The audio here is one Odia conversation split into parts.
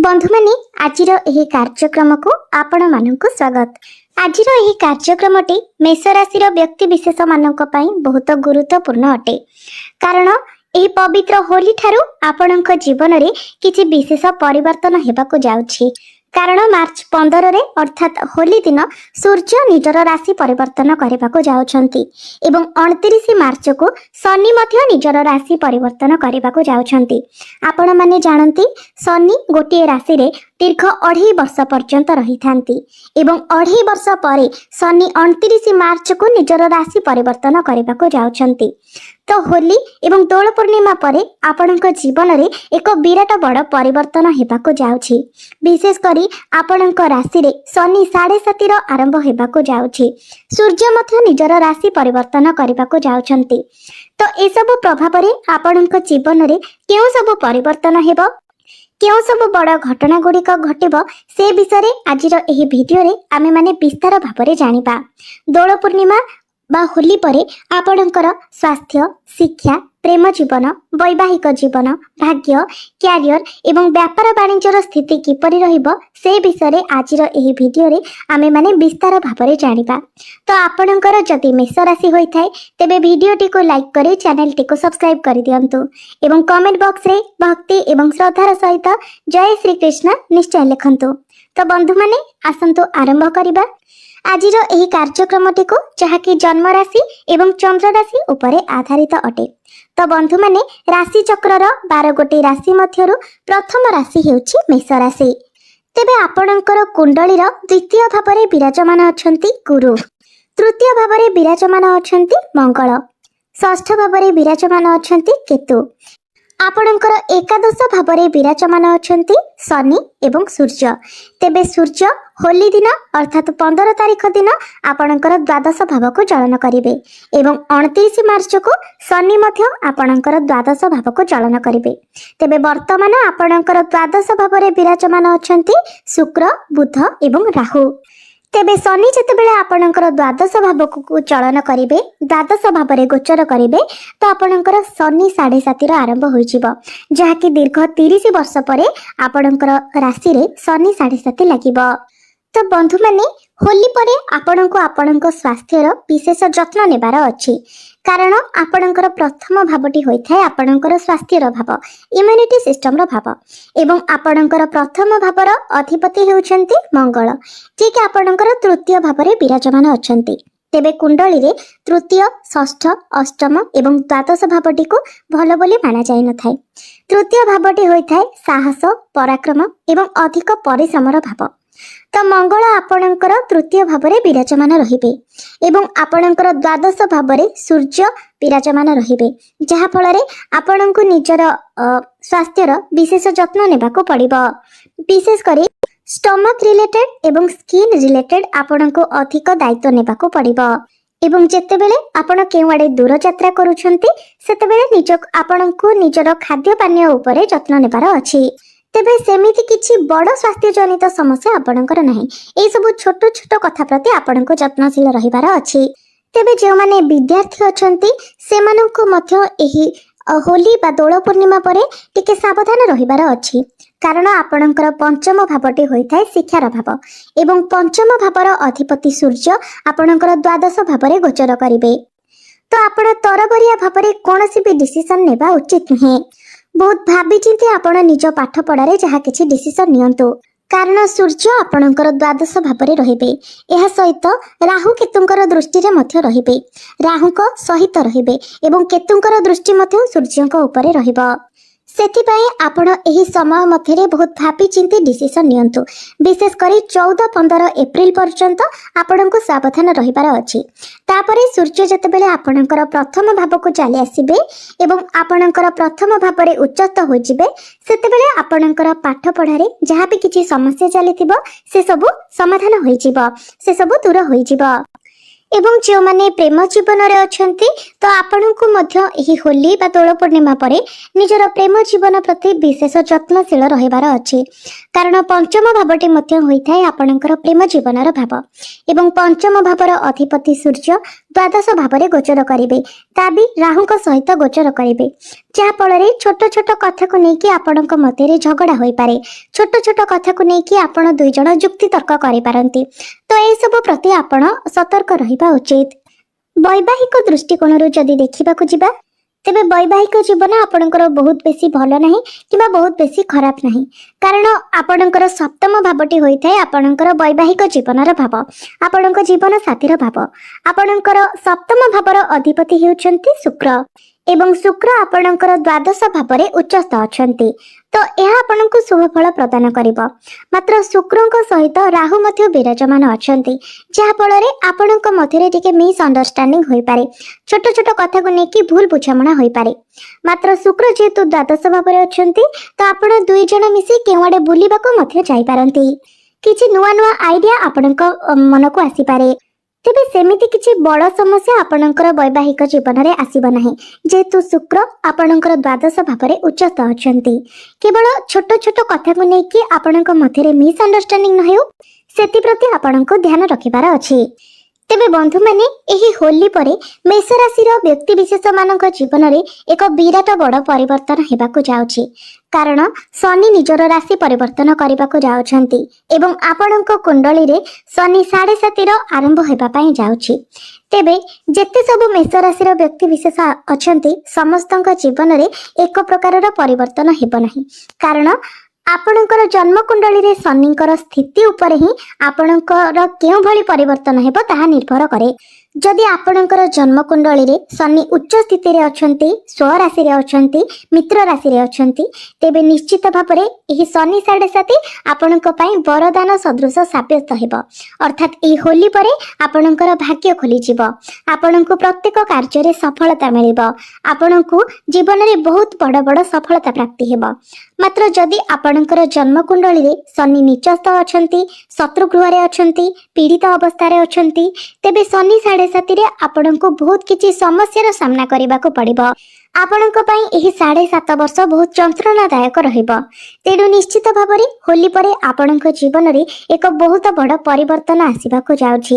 बंधु माने आजिर एही कार्यक्रम को आपण मानक स्वागत। आजिर एही कार्यक्रमटी मेष राशि व्यक्ति विशेष मानक पई बहुत गुरुत्वपूर्ण अटे, कारण एही पवित्र होली ठारू आपणक जीवन रे किछि विशेष परिवर्तन हेबाको जाउछि। कारण मार्च 15 रे अर्थात होली दिन सूर्य निजर राशि परिवर्तन करबाको जाउछंती एवं 29 मार्च को शनि मध्य निजर राशि परिवर्तन करबाको जाउछंती। आपण माने जानती शनि गोटे राशि रे दीर्घ 2.5 वर्ष पर्यंत रही थांती एवं 2.5 वर्ष परे शनि 29 मार्च को निजर राशि परिवर्तन करबाको जाउछंती। तो होली एवं दोल पूर्णिमा परे आपणक जीवन रे एक विराट बड़ परिवर्तन हेबाको जाउछि। विशेष करी आपणक राशि रे शनि 7.5 रो आरंभ हेबाको जाउछि। सूर्य मध्य निजर राशि परिवर्तन करबाको जाउछंती। तो ए सब प्रभाव रे आपणक जीवन रे केउ सब परिवर्तन हेबो, केउ सब बड़ घटना गुड़िक घटिबो, से विषय रे आजिर एही भिडियो रे आमे माने विस्तार भाबरे जानिबा। दोल पूर्णिमा बा होली परे आपणकर स्वास्थ्य, शिक्षा, प्रेम जीवन, वैवाहिक जीवन, भाग्य, क्यारियर एवं व्यापार वाणिज्यर स्थिति किपरि रहिबो से विषय रे आजिर एही भिडियो रे आमे माने विस्तार भाबरे जानिबा। तो आपणकर जदि मेष राशि होई थाए तेबे भिडियोटी को लाइक करी चैनल टी को सब्सक्राइब करि दियंतु एवं कमेंट बॉक्स रे भक्ति एवं श्रद्धार सहित जय श्री कृष्ण निश्चय लिखंतु। तो बंधु माने आसंतु आरंभ करिबा आजिर एही कार्यक्रमटी को, जहाँकि जन्म राशि एवं चंद्र राशि उपरे आधारित अटे। तो बंधु माने राशि चक्रर 12 गोटी राशि मध्यरु प्रथम राशि हेउछि मेष राशि। तेबे आपणकर कुंडलीर द्वितीय भावरे विराजमान अछंती गुरु, तृतीय भावरे विराजमान अछंती मंगल, षष्ठ भावरे विराजमान अछंती केतु, आपणकर एकादश भावरे विराजमान अछंती शनि एवं सूर्य। तेबे सूर्य होली दिन अर्थात 15 तारिख दिन आपणकर द्वादश भाव को चलन करिवे एवं 29 मार्च को शनि मध्य आपणकर द्वादश भाव को चलन करिवे। तेबे वर्तमान आपणकर द्वादश भावरे विराजमान अछंती शुक्र, बुध एवं राहु। तेबे शनि जेतेबेले आपणकर द्वादश भाव को चलन करिवे, द्वादश भावरे गोचर करिवे, तो आपणकर शनि 7.5 रो आरंभ होई जिवो, जहाँकि दीर्घ 30 वर्ष परे आपणकर राशि रे शनि 7.5 लागिबो। तो बंधु माने होली परे आपणको आपणको स्वास्थ्यर विशेष जत्न नेबार अछि, कारण आपणकर प्रथम भावटी होई थाए आपणकर स्वास्थ्यर भाव, इम्यूनिटी सिस्टम रो भाव एवं आपणकर प्रथम भावर अधिपति हेउछंती मंगल, जे कि आपणकर तृतीय भावरे विराजमान अछंती। तेबे कुंडली रे तृतीय, षष्ठ, अष्टम एवं द्वादश भावटी को भल बोली माना जाय न थाए। तृतीय भावटी होई थाए साहस, पराक्रम एवं अधिक परिश्रमर भाव। तो मंगल आपणकर तृतीय भावरे विराजमान रहिबे एवं आपणकर द्वादश भावरे सूर्य विराजमान रहिबे, जहा फलरे आपणको निजर स्वास्थ्यर विशेष जत्न नेबाको पड़िबो। विशेष करी स्टमक रिलेटेड एवं स्किन रिलेटेड आपणको अधिक दायित्व नेबाको पड़िबो एवं जेतेबेले आपण केवाडे दूर यात्रा करूछंती सेतेबेले निज आपणको निजर खाद्य पानीय उपरे जत्न नेबार अछि। तेबे सेमिति किछि बड़ स्वास्थ्य जनित समस्या आपणकर नाही, ए सब छोट छोट कथा प्रति आपणको जत्नशील रहिबार अछि। तेबे जे माने विद्यार्थी अछंती सेमाननको मध्य एही होली बा दोल पूर्णिमा परे टिके सावधान रहिबार अछि, कारण आपणकर पंचम भावटी होई थाए शिक्षार भाव एवं पंचम भावर अधिपति सूर्य आपणकर द्वादश भावरे गोचर करिवे। तो आपण तरबरिया भावरे कोनोसी भी डिसिजन नेबा उचित नुहे। बहुत भाबी चिंती आपण निज पाठ पढ़ारे जहा किछि डिसिजन नियंतु, कारण सूर्य आपणकर द्वादश भावरे रहिबे। एहा सहित राहु केतुंकर दृष्टि रे मध्य रहिबे, राहुक सहित रहिबे एवं केतुंकर दृष्टि मध्य सूर्यक उपरे रहिबो। सेथिपाई आपण एही समय मध्यरे बहुत भाबी चिंती डिसिजन नियंतु। विशेष करी 14-15 एप्रिल पर्यंत आपणको सावधान रहिबार अछि। तापरे सूर्य जेतेबेले आपणकर प्रथम भाव को चली आसीबे एवं आपणकर प्रथम भावरे उच्चस्थ होई जिबे, सेतेबेले आपणकर पाठ पढ़ारे जहा भी किछि समस्या चलीथिबो से सब समाधान होई जिवो, से सब दूर होई जिवो। ଏବଂ ଯେଉଁମାନେ ପ୍ରେମ ଜୀବନରେ ଅଛନ୍ତି ତ ଆପଣଙ୍କୁ ମଧ୍ୟ ଏହି ହୋଲି ବା ଦୋଳ ପୂର୍ଣ୍ଣିମା ପରେ ନିଜର ପ୍ରେମ ଜୀବନ ପ୍ରତି ବିଶେଷ ଯତ୍ନଶୀଳ ରହିବାର ଅଛି। କାରଣ ପଞ୍ଚମ ଭାବଟି ମଧ୍ୟ ହୋଇଥାଏ ଆପଣଙ୍କର ପ୍ରେମ ଜୀବନର ଭାବ ଏବଂ ପଞ୍ଚମ ଭାବର ଅଧିପତି ସୂର୍ଯ୍ୟ ଦ୍ୱାଦଶ ଭାବରେ ଗୋଚର କରିବେ, ତା ବି ରାହୁଙ୍କ ସହିତ ଗୋଚର କରିବେ, ଯାହାଫଳରେ ଛୋଟ ଛୋଟ କଥାକୁ ନେଇକି ଆପଣଙ୍କ ମଧ୍ୟରେ ଝଗଡ଼ା ହୋଇପାରେ। ଛୋଟ ଛୋଟ କଥାକୁ ନେଇକି ଆପଣ ଦୁଇ ଜଣ ଯୁକ୍ତିତର୍କ କରିପାରନ୍ତି। ତ ଏସବୁ ପ୍ରତି ଆପଣ ସତର୍କ ରହିବା ଉଚିତ। ବୈବାହିକ ଦୃଷ୍ଟିକୋଣରୁ ଯଦି ଦେଖିବାକୁ ଯିବା ତେବେ ବୈବାହିକ ଜୀବନ ଆପଣଙ୍କର ବହୁତ ବେଶୀ ଭଲ ନାହିଁ କିମ୍ବା ବହୁତ ବେଶୀ ଖରାପ ନାହିଁ। କାରଣ ଆପଣଙ୍କର ସପ୍ତମ ଭାବଟି ହୋଇଥାଏ ଆପଣଙ୍କର ବୈବାହିକ ଜୀବନର ଭାବ, ଆପଣଙ୍କ ଜୀବନ ସାଥୀର ଭାବ। ଆପଣଙ୍କର ସପ୍ତମ ଭାବର ଅଧିପତି ହେଉଛନ୍ତି ଶୁକ୍ର ଏବଂ ଶୁକ୍ର ଆପଣଙ୍କର ଦ୍ୱାଦଶ ଭାବରେ ଉଚ୍ଚସ୍ଥ ଅଛନ୍ତି। ତ ଏହା ଆପଣଙ୍କୁ ଶୁଭ ଫଳ ପ୍ରଦାନ କରିବ। ମାତ୍ର ଶୁକ୍ରଙ୍କ ସହିତ ରାହୁ ମଧ୍ୟ ବିରାଜମାନ ଅଛନ୍ତି, ଯାହାଫଳରେ ଆପଣଙ୍କ ମଧ୍ୟରେ ଟିକେ ମିସ୍ଅଣ୍ଡରଷ୍ଟାଣ୍ଡିଂ ହୋଇପାରେ, ଛୋଟ ଛୋଟ କଥାକୁ ନେଇକି ଭୁଲ ବୁଝାମଣା ହୋଇପାରେ। ମାତ୍ର ଶୁକ୍ର ଯେହେତୁ ଦ୍ୱାଦଶ ଭାବରେ ଅଛନ୍ତି ତ ଆପଣ ଦୁଇ ଜଣ ମିଶି କେଉଁଆଡ଼େ ବୁଲିବାକୁ ମଧ୍ୟ ଯାଇପାରନ୍ତି। କିଛି ନୂଆ ନୂଆ ଆଇଡିଆ ଆପଣଙ୍କ ମନକୁ ଆସିପାରେ। ତେବେ ସେମିତି କିଛି ବଡ଼ ସମସ୍ୟା ଆପଣଙ୍କର ବୈବାହିକ ଜୀବନରେ ଆସିବ ନାହିଁ, ଯେହେତୁ ଶୁକ୍ର ଆପଣଙ୍କର ଦ୍ୱାଦଶ ଭାବରେ ଉଚ୍ଚସ୍ଥ ଅଛନ୍ତି। କେବଳ ଛୋଟ ଛୋଟ କଥାକୁ ନେଇକି ଆପଣଙ୍କ ମଧ୍ୟରେ ମିସ୍ଅଣ୍ଡରଷ୍ଟାଣ୍ଡିଂ ନ ହେଉ ସେଥିପ୍ରତି ଆପଣଙ୍କୁ ଧ୍ୟାନ ରଖିବାର ଅଛି। ତେବେ ବନ୍ଧୁମାନେ, ଏହି ହୋଲି ପରେ ମେଷ ରାଶିର ବ୍ୟକ୍ତିବିଶେଷମାନଙ୍କ ଜୀବନରେ ଏକ ବିରାଟ ବଡ଼ ପରିବର୍ତ୍ତନ ହେବାକୁ ଯାଉଛି। କାରଣ ଶନି ନିଜର ରାଶି ପରିବର୍ତ୍ତନ କରିବାକୁ ଯାଉଛନ୍ତି ଏବଂ ଆପଣଙ୍କ କୁଣ୍ଡଳୀରେ ଶନି 7.5ର ଆରମ୍ଭ ହେବା ପାଇଁ ଯାଉଛି। ତେବେ ଯେତେ ସବୁ ମେଷ ରାଶିର ବ୍ୟକ୍ତିବିଶେଷ ଅଛନ୍ତି ସମସ୍ତଙ୍କ ଜୀବନରେ ଏକ ପ୍ରକାରର ପରିବର୍ତ୍ତନ ହେବ ନାହିଁ। କାରଣ ଆପଣଙ୍କର ଜନ୍ମକୁଣ୍ଡଳୀରେ ଶନିଙ୍କର ସ୍ଥିତି ଉପରେ ହିଁ ଆପଣଙ୍କର କେଉଁଭଳି ପରିବର୍ତ୍ତନ ହେବ ତାହା ନିର୍ଭର କରେ। ଯଦି ଆପଣଙ୍କର ଜନ୍ମକୁଣ୍ଡଳୀରେ ଶନି ଉଚ୍ଚ ସ୍ଥିତିରେ ଅଛନ୍ତି, ସ୍ୱରାଶିରେ ଅଛନ୍ତି, ମିତ୍ର ରାଶିରେ ଅଛନ୍ତି, ତେବେ ନିଶ୍ଚିତ ଭାବରେ ଏହି ଶନି 7.5 ଆପଣଙ୍କ ପାଇଁ ବରଦାନ ସଦୃଶ ସାବ୍ୟସ୍ତ ହେବ। ଅର୍ଥାତ୍ ଏହି ହୋଲି ପରେ ଆପଣଙ୍କର ଭାଗ୍ୟ ଖୋଲିଯିବ, ଆପଣଙ୍କୁ ପ୍ରତ୍ୟେକ କାର୍ଯ୍ୟରେ ସଫଳତା ମିଳିବ, ଆପଣଙ୍କୁ ଜୀବନରେ ବହୁତ ବଡ଼ ବଡ଼ ସଫଳତା ପ୍ରାପ୍ତି ହେବ। ମାତ୍ର ଯଦି ଆପଣଙ୍କର ଜନ୍ମକୁଣ୍ଡଳୀରେ ଶନି ନିଚସ୍ଥ ଅଛନ୍ତି, ଶତ୍ରୁ ଗୃହରେ ଅଛନ୍ତି, ପୀଡ଼ିତ ଅବସ୍ଥାରେ ଅଛନ୍ତି, ତେବେ ଶନି 7.5ରେ ଆପଣଙ୍କୁ ବହୁତ କିଛି ସମସ୍ୟାର ସାମ୍ନା କରିବାକୁ ପଡ଼ିବ। ଆପଣଙ୍କ ପାଇଁ ଏହି 7.5 ବର୍ଷ ବହୁତ ଯନ୍ତ୍ରଣାଦାୟକ ରହିବ। ତେଣୁ ନିଶ୍ଚିତ ଭାବରେ ହୋଲି ପରେ ଆପଣଙ୍କ ଜୀବନରେ ଏକ ବହୁତ ବଡ଼ ପରିବର୍ତ୍ତନ ଆସିବାକୁ ଯାଉଛି,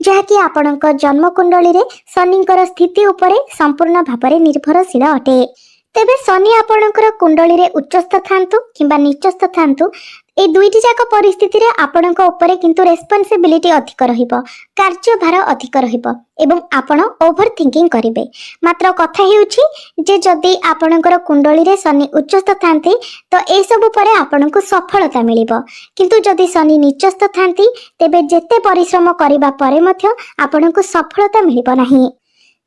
ଯାହାକି ଆପଣଙ୍କ ଜନ୍ମକୁଣ୍ଡଳୀରେ ଶନିଙ୍କର ସ୍ଥିତି ଉପରେ ସମ୍ପୂର୍ଣ୍ଣ ଭାବରେ ନିର୍ଭରଶୀଳ ଅଟେ। ତେବେ ଶନି ଆପଣଙ୍କର କୁଣ୍ଡଳୀରେ ଉଚ୍ଚସ୍ଥ ଥାନ୍ତୁ କିମ୍ବା ନିଚସ୍ଥ ଥାନ୍ତୁ, এই দুইটি যাক পরিস্থিতিরে আপনার উপরে কিন্তু রেসপন্সিবিলিটি অধিক রহিব, কার্যভার অধিক রহিব এবং আপন ওভর থিঙ্কিং করিবে। মাত্র কথা হেউছি যে যদি আপনার কুণ্ডলীরে শনি উচ্চস্থ থাকি তো এইসবু পরে আপনার সফলতা মিলিব, কিন্তু যদি শনি নিচস্থ থাকি তেবে যেতে পরিশ্রম করিবা পরে মধ্য আপনার সফলতা মিলিব নাহি।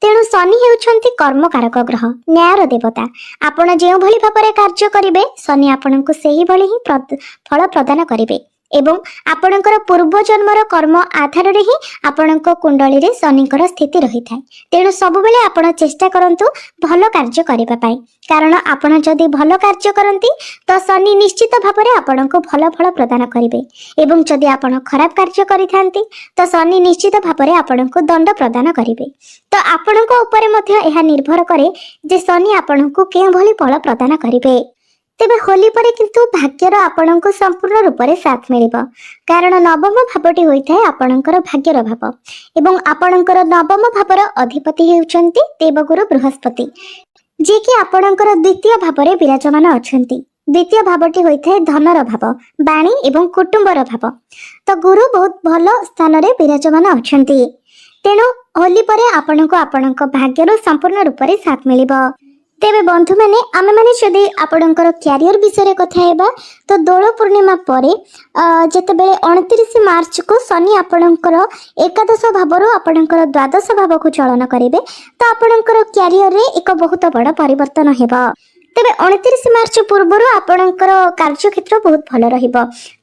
তেণু শনি হেউছন্তি কর্মকারক গ্রহ, ন্যায়র দেবতা। ଆପଣ ଯେଉଁଭଳି ଭାବରେ କାର୍ଯ୍ୟ କରିବେ ଶନି ଆପଣଙ୍କୁ ସେହିଭଳି ହିଁ ଫଳ ପ୍ରଦାନ କରିବେ ଏବଂ ଆପଣଙ୍କର ପୂର୍ବ ଜନ୍ମର କର୍ମ ଆଧାରରେ ହିଁ ଆପଣଙ୍କ କୁଣ୍ଡଳୀରେ ଶନିଙ୍କର ସ୍ଥିତି ରହିଥାଏ। ତେଣୁ ସବୁବେଳେ ଆପଣ ଚେଷ୍ଟା କରନ୍ତୁ ଭଲ କାର୍ଯ୍ୟ କରିବା ପାଇଁ, କାରଣ ଆପଣ ଯଦି ଭଲ କାର୍ଯ୍ୟ କରନ୍ତି ତ ଶନି ନିଶ୍ଚିତ ଭାବରେ ଆପଣଙ୍କୁ ଭଲ ଫଳ ପ୍ରଦାନ କରିବେ ଏବଂ ଯଦି ଆପଣ ଖରାପ କାର୍ଯ୍ୟ କରିଥାନ୍ତି ତ ଶନି ନିଶ୍ଚିତ ଭାବରେ ଆପଣଙ୍କୁ ଦଣ୍ଡ ପ୍ରଦାନ କରିବେ। ତ ଆପଣଙ୍କ ଉପରେ ମଧ୍ୟ ଏହା ନିର୍ଭର କରେ ଯେ ଶନି ଆପଣଙ୍କୁ କେଉଁଭଳି ଫଳ ପ୍ରଦାନ କରିବେ। ତେବେ ହୋଲି ପରେ କିନ୍ତୁ ଭାଗ୍ୟର ଆପଣଙ୍କୁ ସମ୍ପୂର୍ଣ୍ଣ ରୂପରେ ସାଥ ମିଳିବ, କାରଣ ନବମ ଭାବଟି ହୋଇଥାଏ ଆପଣଙ୍କର ଭାଗ୍ୟର ଭାବ ଏବଂ ଆପଣଙ୍କର ନବମ ଭାବର ଅଧିପତି ହେଉଛନ୍ତି ଦେବଗୁରୁ ବୃହସ୍ପତି, ଯିଏକି ଆପଣଙ୍କର ଦ୍ୱିତୀୟ ଭାବରେ ବିରାଜମାନ ଅଛନ୍ତି। ଦ୍ୱିତୀୟ ଭାବଟି ହୋଇଥାଏ ଧନର ଭାବ, ବାଣୀ ଏବଂ କୁଟୁମ୍ବର ଭାବ। ତ ଗୁରୁ ବହୁତ ଭଲ ସ୍ଥାନରେ ବିରାଜମାନ ଅଛନ୍ତି। ତେଣୁ ହୋଲି ପରେ ଆପଣଙ୍କୁ ଆପଣଙ୍କ ଭାଗ୍ୟର ସମ୍ପୂର୍ଣ୍ଣ ରୂପରେ ସାଥ ମିଳିବ। ତେବେ ବନ୍ଧୁମାନେ, ଆମେମାନେ ଯଦି ଆପଣଙ୍କର କ୍ୟାରିୟର ବିଷୟରେ କଥା ହେବା ତ ଦୋଳ ପୂର୍ଣ୍ଣିମା ପରେ ଯେତେବେଳେ 29 ମାର୍ଚ୍ଚକୁ ଶନି ଆପଣଙ୍କର ଏକାଦଶ ଭାବରୁ ଆପଣଙ୍କର ଦ୍ୱାଦଶ ଭାବକୁ ଚଳନ କରିବେ ତ ଆପଣଙ୍କର କ୍ୟାରିୟରରେ ଏକ ବହୁତ ବଡ଼ ପରିବର୍ତ୍ତନ ହେବ। ତେବେ 29 ମାର୍ଚ୍ଚ ପୂର୍ବରୁ ଆପଣଙ୍କର କାର୍ଯ୍ୟକ୍ଷେତ୍ର ବହୁତ ଭଲ ରହିବ,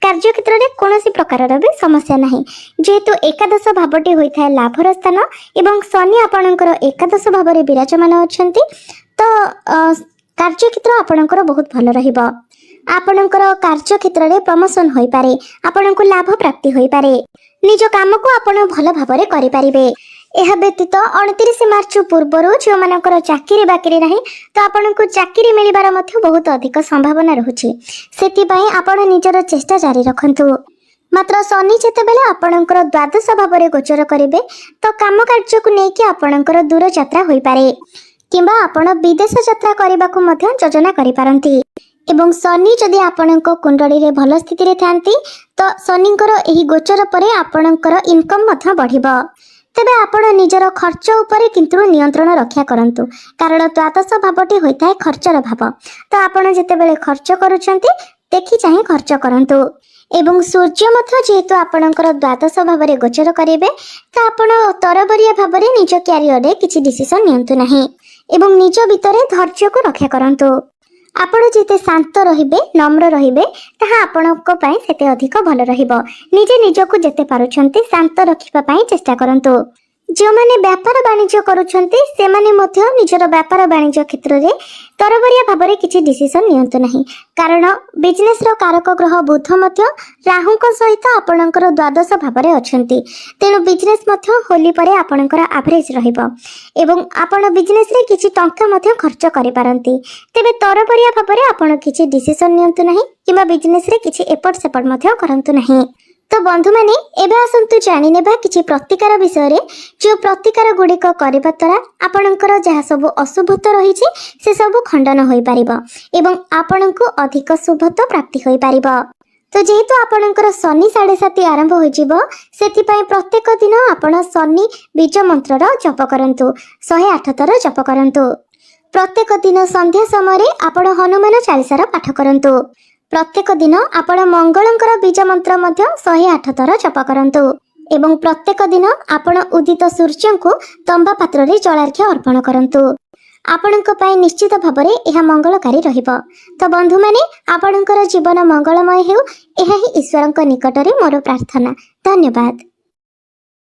କାର୍ଯ୍ୟକ୍ଷେତ୍ରରେ କୌଣସି ପ୍ରକାରର ବି ସମସ୍ୟା ନାହିଁ, ଯେହେତୁ ଏକାଦଶ ଭାବଟି ହୋଇଥାଏ ଲାଭର ସ୍ଥାନ ଏବଂ ଶନି ଆପଣଙ୍କର ଏକାଦଶ ଭାବରେ ବିରାଜମାନ ଅଛନ୍ତି। ତ କାର୍ଯ୍ୟକ୍ଷେତ୍ର ଆପଣଙ୍କର ବହୁତ ଭଲ ରହିବ। ଆପଣଙ୍କର କାର୍ଯ୍ୟକ୍ଷେତ୍ରରେ ପ୍ରମୋସନ ହୋଇପାରେ, ଆପଣଙ୍କୁ ଲାଭ ପ୍ରାପ୍ତି ହୋଇପାରେ, ନିଜ କାମକୁ ଆପଣ ଭଲ ଭାବରେ କରିପାରିବେ। ଏହା ବ୍ୟତୀତ 29 ମାର୍ଚ୍ଚ ପୂର୍ବରୁ ଯେଉଁମାନଙ୍କର ଚାକିରି ବାକିରି ନାହିଁ ତ ଆପଣଙ୍କୁ ଚାକିରି ମିଳିବାର ମଧ୍ୟ ବହୁତ ଅଧିକ ସମ୍ଭାବନା ରହୁଛି। ସେଥିପାଇଁ ଆପଣ ନିଜର ଚେଷ୍ଟା ଜାରି ରଖନ୍ତୁ। ମାତ୍ର ଶନି ଯେତେବେଳେ ଆପଣଙ୍କର ଦ୍ୱାଦଶ ଭାବରେ ଗୋଚର କରିବେ ତ କାମ କାର୍ଯ୍ୟକୁ ନେଇକି ଆପଣଙ୍କର ଦୂର ଯାତ୍ରା ହୋଇପାରେ କିମ୍ବା ଆପଣ ବିଦେଶ ଯାତ୍ରା କରିବାକୁ ମଧ୍ୟ ଯୋଜନା କରିପାରନ୍ତି। ଏବଂ ଶନି ଯଦି ଆପଣଙ୍କ କୁଣ୍ଡଳୀରେ ଭଲ ସ୍ଥିତିରେ ଥାନ୍ତି ତ ଶନିଙ୍କର ଏହି ଗୋଚର ପରେ ଆପଣଙ୍କର ଇନକମ୍ ମଧ୍ୟ ବଢ଼ିବ। ତେବେ ଆପଣ ନିଜର ଖର୍ଚ୍ଚ ଉପରେ କିନ୍ତୁ ନିୟନ୍ତ୍ରଣ ରକ୍ଷା କରନ୍ତୁ, କାରଣ ଦ୍ୱାଦଶ ଭାବଟି ହୋଇଥାଏ ଖର୍ଚ୍ଚର ଭାବ। ତ ଆପଣ ଯେତେବେଳେ ଖର୍ଚ୍ଚ କରୁଛନ୍ତି ଦେଖି ଚାହିଁ ଖର୍ଚ୍ଚ କରନ୍ତୁ। ଏବଂ ସୂର୍ଯ୍ୟ ମଧ୍ୟ ଯେହେତୁ ଆପଣଙ୍କର ଦ୍ୱାଦଶ ଭାବରେ ଗୋଚର କରିବେ ତ ଆପଣ ତରବରିଆ ଭାବରେ ନିଜ କ୍ୟାରିୟରରେ କିଛି ଡିସିସନ୍ ନିଅନ୍ତୁ ନାହିଁ ଏବଂ ନିଜ ଭିତରେ ଧୈର୍ଯ୍ୟକୁ ରକ୍ଷା କରନ୍ତୁ। ଆପଣ ଯେତେ ଶାନ୍ତ ରହିବେ, ନମ୍ର ରହିବେ, ତାହା ଆପଣଙ୍କ ପାଇଁ ସେତେ ଅଧିକ ଭଲ ରହିବ। ନିଜେ ନିଜକୁ ଯେତେ ପାରୁଛନ୍ତି ଶାନ୍ତ ରଖିବା ପାଇଁ ଚେଷ୍ଟା କରନ୍ତୁ। ଯେଉଁମାନେ ବ୍ୟାପାର ବାଣିଜ୍ୟ କରୁଛନ୍ତି ସେମାନେ ମଧ୍ୟ ନିଜର ବ୍ୟାପାର ବାଣିଜ୍ୟ କ୍ଷେତ୍ରରେ ତରବରିଆ ଭାବରେ କିଛି ଡିସିସନ୍ ନିଅନ୍ତୁ ନାହିଁ, କାରଣ ବିଜନେସ୍ର କାରକ ଗ୍ରହ ବୁଧ ମଧ୍ୟ ରାହୁଙ୍କ ସହିତ ଆପଣଙ୍କର ଦ୍ୱାଦଶ ଭାବରେ ଅଛନ୍ତି। ତେଣୁ ବିଜନେସ୍ ମଧ୍ୟ ହୋଲି ପରେ ଆପଣଙ୍କର ଆଭରେଜ ରହିବ ଏବଂ ଆପଣ ବିଜନେସ୍ରେ କିଛି ଟଙ୍କା ମଧ୍ୟ ଖର୍ଚ୍ଚ କରିପାରନ୍ତି। ତେବେ ତରବରିଆ ଭାବରେ ଆପଣ କିଛି ଡିସିସନ୍ ନିଅନ୍ତୁ ନାହିଁ କିମ୍ବା ବିଜନେସ୍ରେ କିଛି ଏପଟ ସେପଟ ମଧ୍ୟ କରନ୍ତୁ ନାହିଁ। ତ ବନ୍ଧୁମାନେ, ଏବେ ଆସନ୍ତୁ ଜାଣିନେବା କିଛି ପ୍ରତିକାର ବିଷୟରେ, ଯେଉଁ ପ୍ରତିକାର ଗୁଡ଼ିକ କରିବା ଦ୍ୱାରା ଆପଣଙ୍କର ଯାହା ସବୁ ଅଶୁଭତ୍ୱ ରହିଛି ସେସବୁ ଖଣ୍ଡନ ହୋଇପାରିବ ଏବଂ ଆପଣଙ୍କୁ ଅଧିକ ଶୁଭତ୍ୱ ପ୍ରାପ୍ତି ହୋଇପାରିବ। ତ ଯେହେତୁ ଆପଣଙ୍କର ଶନି 7.5 ଆରମ୍ଭ ହୋଇଯିବ, ସେଥିପାଇଁ ପ୍ରତ୍ୟେକ ଦିନ ଆପଣ ଶନି ବୀଜ ମନ୍ତ୍ରର ଜପ କରନ୍ତୁ, 108 ଥର ଜପ କରନ୍ତୁ। ପ୍ରତ୍ୟେକ ଦିନ ସନ୍ଧ୍ୟା ସମୟରେ ଆପଣ ହନୁମାନ ଚାଳିଶାର ପାଠ କରନ୍ତୁ। ପ୍ରତ୍ୟେକ ଦିନ ଆପଣ ମଙ୍ଗଳଙ୍କର ବୀଜ ମନ୍ତ୍ର ମଧ୍ୟ 108 ଥର ଜପ କରନ୍ତୁ ଏବଂ ପ୍ରତ୍ୟେକ ଦିନ ଆପଣ ଉଦିତ ସୂର୍ଯ୍ୟଙ୍କୁ ତମ୍ବା ପାତ୍ରରେ ଜଳାର୍ଘ୍ୟ ଅର୍ପଣ କରନ୍ତୁ। ଆପଣଙ୍କ ପାଇଁ ନିଶ୍ଚିତ ଭାବରେ ଏହା ମଙ୍ଗଳକାରୀ ରହିବ। ତ ବନ୍ଧୁମାନେ, ଆପଣଙ୍କର ଜୀବନ ମଙ୍ଗଳମୟ ହେଉ, ଏହା ହିଁ ଈଶ୍ୱରଙ୍କ ନିକଟରେ ମୋର ପ୍ରାର୍ଥନା। ଧନ୍ୟବାଦ।